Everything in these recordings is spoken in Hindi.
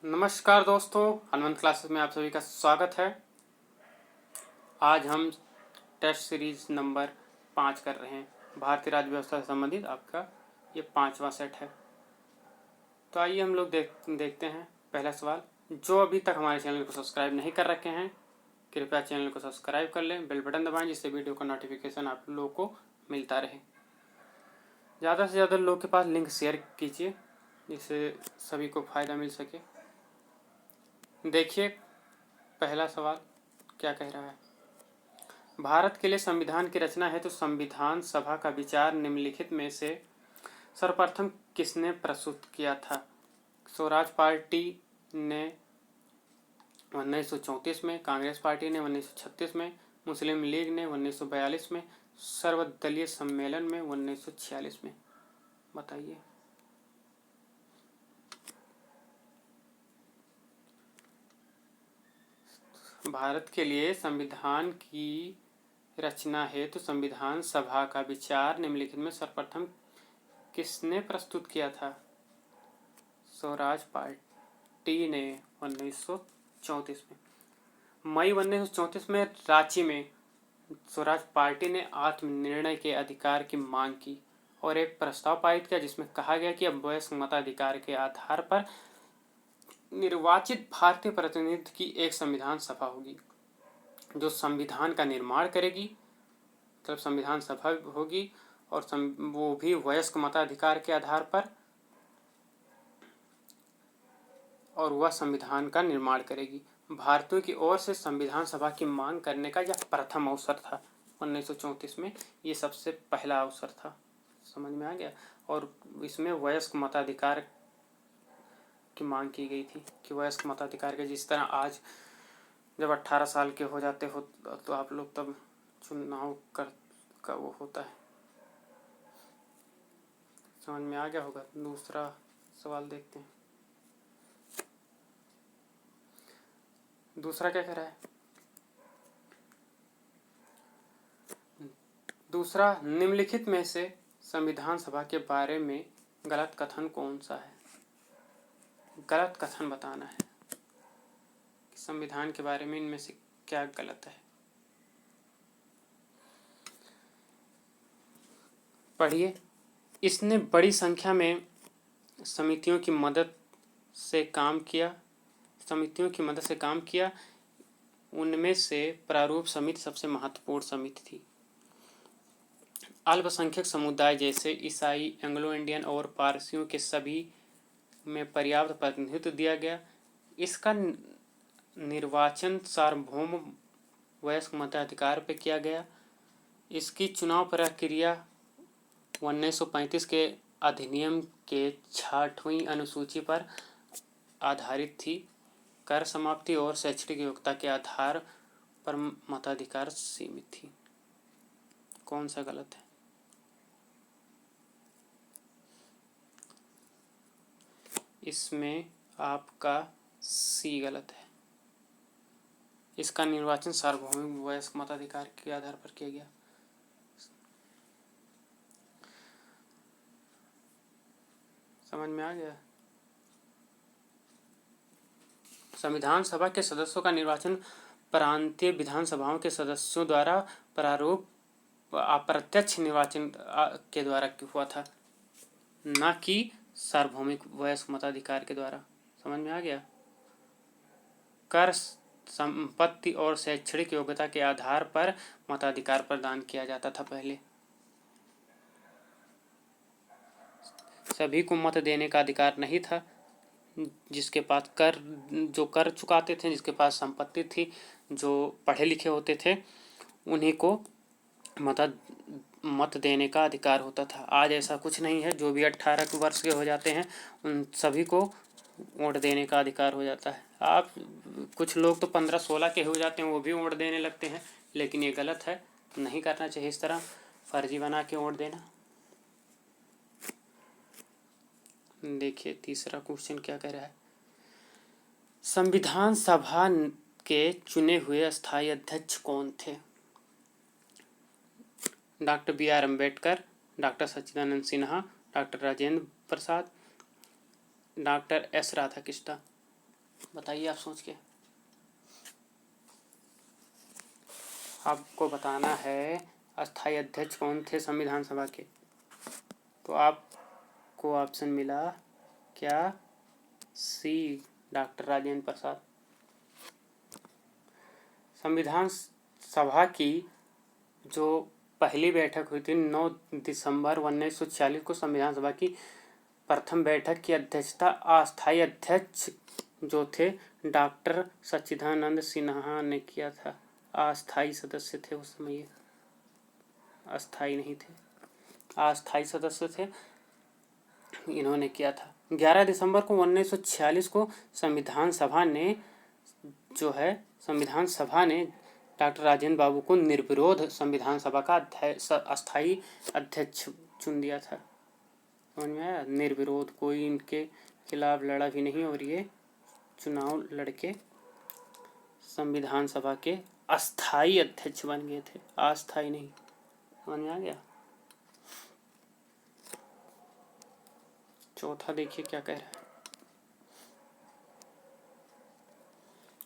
नमस्कार दोस्तों, हनुमंत क्लासेस में आप सभी का स्वागत है। आज हम टेस्ट सीरीज नंबर 5 कर रहे हैं। भारतीय राज्य व्यवस्था से संबंधित आपका ये 5वां सेट है। तो आइए हम लोग देखते हैं पहला सवाल। जो अभी तक हमारे चैनल को सब्सक्राइब नहीं कर रखे हैं, कृपया चैनल को सब्सक्राइब कर लें, बेल बटन दबाएं जिससे वीडियो का नोटिफिकेशन आप लोगों को मिलता रहे। ज़्यादा से ज़्यादा लोगों के पास लिंक शेयर कीजिए जिससे सभी को फ़ायदा मिल सके। देखिए पहला सवाल क्या कह रहा है। भारत के लिए संविधान की रचना हेतु संविधान सभा का विचार निम्नलिखित में से सर्वप्रथम किसने प्रस्तुत किया था। स्वराज पार्टी ने 1934 में, कांग्रेस पार्टी ने 1936 में, मुस्लिम लीग ने 1942 में, सर्वदलीय सम्मेलन में 1946 में। बताइए। भारत के लिए संविधान की रचना हेतु संविधान सभा का विचार निम्नलिखित में सर्वप्रथम किसने प्रस्तुत किया था। स्वराज पार्टी ने 1934 में। मई 1934 में रांची में स्वराज पार्टी ने आत्मनिर्णय के अधिकार की मांग की और एक प्रस्ताव पारित किया जिसमें कहा गया कि अब वयस्क मताधिकार के आधार पर निर्वाचित भारतीय प्रतिनिधि की एक संविधान सभा होगी जो संविधान का निर्माण करेगी। मतलब संविधान सभा होगी और वो भी वयस्क मताधिकार के आधार पर, और वह संविधान का निर्माण करेगी। भारतीयों की ओर से संविधान सभा की मांग करने का यह प्रथम अवसर था। 1934 में ये सबसे पहला अवसर था। समझ में आ गया। और इसमें वयस्क मताधिकार की मांग की गई थी कि वयस्क मताधिकार के जिस तरह आज जब 18 साल के हो जाते हो तो आप लोग तब चुनाव का वो होता है। समझ में आ गया होगा। दूसरा सवाल देखते हैं। दूसरा क्या कह रहा है। दूसरा, निम्नलिखित में से संविधान सभा के बारे में गलत कथन कौन सा है। गलत कथन बताना है कि संविधान के बारे में इनमें से क्या गलत है। पढ़िए। इसने बड़ी संख्या में समितियों की मदद से काम किया। उनमें से प्रारूप समिति सबसे महत्वपूर्ण समिति थी। अल्पसंख्यक समुदाय जैसे ईसाई, एंग्लो इंडियन और पारसियों के सभी में पर्याप्त प्रतिनिधित्व दिया गया। इसका निर्वाचन सार्वभौम वयस्क मताधिकार पर किया गया। इसकी चुनाव प्रक्रिया 1935 के अधिनियम के 6वीं अनुसूची पर आधारित थी। कर समाप्ति और शैक्षणिक योग्यता के आधार पर मताधिकार सीमित थी। कौन सा गलत है। इसमें आपका सी गलत है। इसका निर्वाचन सार्वभौमिक वयस्क मताधिकार के आधार पर किया गया। समझ में आ गया। संविधान सभा के सदस्यों का निर्वाचन प्रांतीय विधानसभाओं के सदस्यों द्वारा प्रारूप अप्रत्यक्ष निर्वाचन के द्वारा हुआ था, न कि सार्वभौमिक वयस्क मताधिकार के द्वारा। समझ में आ गया। कर, संपत्ति और शैक्षणिक योग्यता के आधार पर मताधिकार प्रदान किया जाता था पहले। सभी को मत देने का अधिकार नहीं था। जिसके पास जो कर चुकाते थे, जिसके पास संपत्ति थी, जो पढ़े लिखे होते थे, उन्हीं को मत देने का अधिकार होता था। आज ऐसा कुछ नहीं है। जो भी 18 वर्ष के हो जाते हैं उन सभी को वोट देने का अधिकार हो जाता है। आप कुछ लोग तो 15-16 के हो जाते हैं, वो भी वोट देने लगते हैं, लेकिन ये गलत है। नहीं करना चाहिए इस तरह फर्जी बना के वोट देना। देखिए तीसरा क्वेश्चन क्या कह रहा है। संविधान सभा के चुने हुए स्थायी अध्यक्ष कौन थे। Doctor B.R. अम्बेडकर, डॉक्टर सच्चिदानंद Sinha, doctor Rajendra Prasad, doctor S. Radhakrishnan. बताइए आप सोच के। आपको बताना है अस्थायी अध्यक्ष कौन थे संविधान सभा के। तो आपको ऑप्शन मिला क्या? सी, डॉक्टर राजेंद्र प्रसाद। संविधान सभा की जो पहली बैठक हुई थी 9 दिसंबर 1946 को संविधान सभा की प्रथम बैठक की अध्यक्षता अस्थायी अध्यक्ष जो थे डॉक्टर सच्चिदानंद सिन्हा ने किया था। अस्थायी सदस्य थे उस समय, ये अस्थायी नहीं थे, अस्थायी सदस्य थे, इन्होंने किया था। 11 दिसंबर को 1946 को संविधान सभा ने डॉक्टर राजेंद्र बाबू को निर्विरोध संविधान सभा का अस्थायी अध्यक्ष चुन दिया था। समझ में आया? निर्विरोध, कोई इनके खिलाफ लड़ा भी नहीं और ये चुनाव लड़के संविधान सभा के अस्थायी अध्यक्ष बन गए थे, अस्थायी नहीं। समझ में आ गया? चौथा देखिए क्या कह रहा है।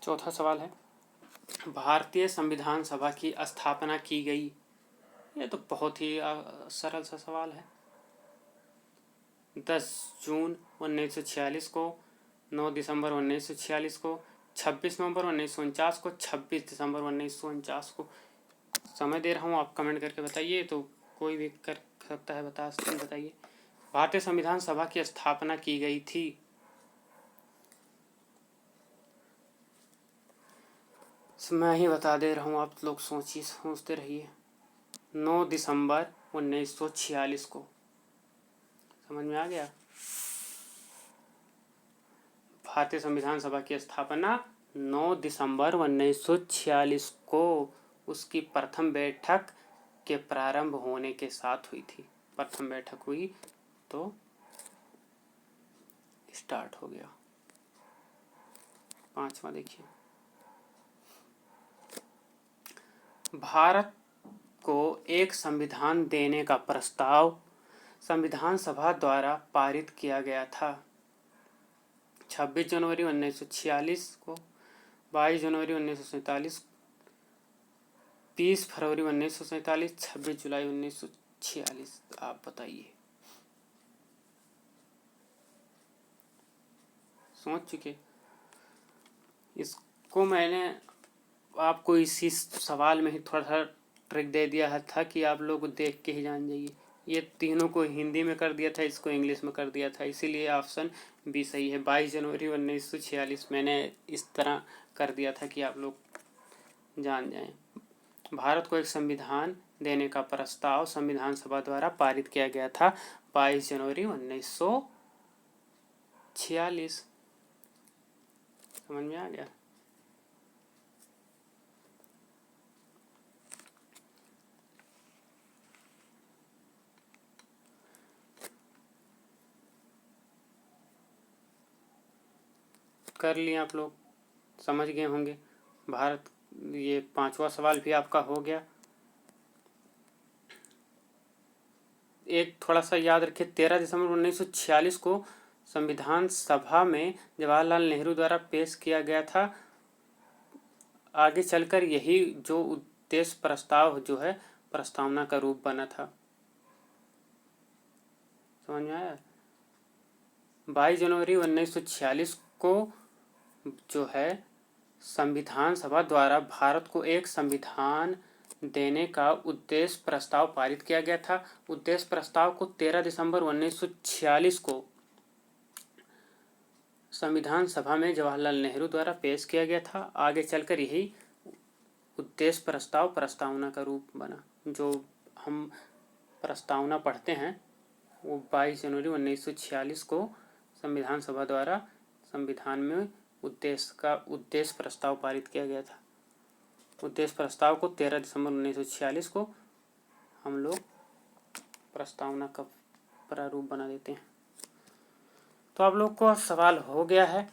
चौथा सवाल है, भारतीय संविधान सभा की स्थापना की गई। ये तो बहुत ही सरल सा सवाल है। 10 जून 1946 को, 9 दिसंबर 1946 को, 26 नवंबर 1949 को, 26 दिसंबर 1949 को। समय दे रहा हूँ, आप कमेंट करके बताइए, तो कोई भी कर सकता है, बताइए। भारतीय संविधान सभा की स्थापना की गई थी। मैं ही बता दे रहा हूँ, आप लोग सोचते रहिए। 9 दिसंबर 1946 को। समझ में आ गया? भारतीय संविधान सभा की स्थापना 9 दिसंबर 1946 को उसकी प्रथम बैठक के प्रारंभ होने के साथ हुई थी। प्रथम बैठक हुई तो स्टार्ट हो गया। पांचवा देखिए, भारत को एक संविधान देने का प्रस्ताव संविधान सभा द्वारा पारित किया गया था। 26 जनवरी 1946 को, 22 जनवरी 1947, 20 फरवरी 1947, 26 जुलाई 1946। आप बताइए। सोच चुके? इसको मैंने आपको इसी सवाल में ही थोड़ा सा ट्रिक दे दिया था कि आप लोग देख के ही जान जाइए। ये तीनों को हिंदी में कर दिया था, इसको इंग्लिश में कर दिया था, इसीलिए ऑप्शन बी सही है। 22 जनवरी 1946 मैंने इस तरह कर दिया था कि आप लोग जान जाएं। भारत को एक संविधान देने का प्रस्ताव संविधान सभा द्वारा पारित किया गया था 22 जनवरी 1946। समझ में आ गया? कर लिए आप लोग, समझ गए होंगे। भारत, ये पांचवा सवाल भी आपका हो गया। एक थोड़ा सा याद रखिए, 13 दिसंबर 1946 को संविधान सभा में जवाहरलाल नेहरू द्वारा पेश किया गया था। आगे चलकर यही जो उद्देश्य प्रस्ताव जो है प्रस्तावना का रूप बना था। समझ में आया? 22 जनवरी 1946 को जो है संविधान सभा द्वारा भारत को एक संविधान देने का उद्देश्य प्रस्ताव पारित किया गया था। उद्देश्य प्रस्ताव को 13 दिसंबर 1946 को संविधान सभा में जवाहरलाल नेहरू द्वारा पेश किया गया था। आगे चलकर यही उद्देश्य प्रस्ताव प्रस्तावना का रूप बना। जो हम प्रस्तावना पढ़ते हैं वो 22 जनवरी 1946 को संविधान सभा द्वारा संविधान में उद्देश्य प्रस्ताव पारित किया गया था। उद्देश्य प्रस्ताव को 13 दिसंबर 1946 को हम लोग प्रस्तावना का प्रारूप बना देते हैं। तो आप लोग को सवाल हो गया है।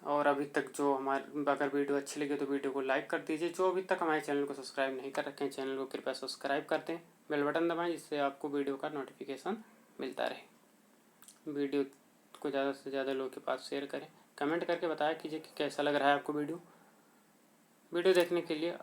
और अभी तक जो हमारे, अगर वीडियो अच्छी लगे तो वीडियो को लाइक कर दीजिए। जो अभी तक हमारे चैनल को सब्सक्राइब नहीं कर रखे हैं, चैनल को कृपया सब्सक्राइब कर दें, बेल बटन दबाएं जिससे आपको वीडियो का नोटिफिकेशन मिलता रहे। वीडियो को ज़्यादा से ज़्यादा लोगों के पास शेयर करें। कमेंट करके बताया कीजिए कि कैसा लग रहा है आपको वीडियो देखने के लिए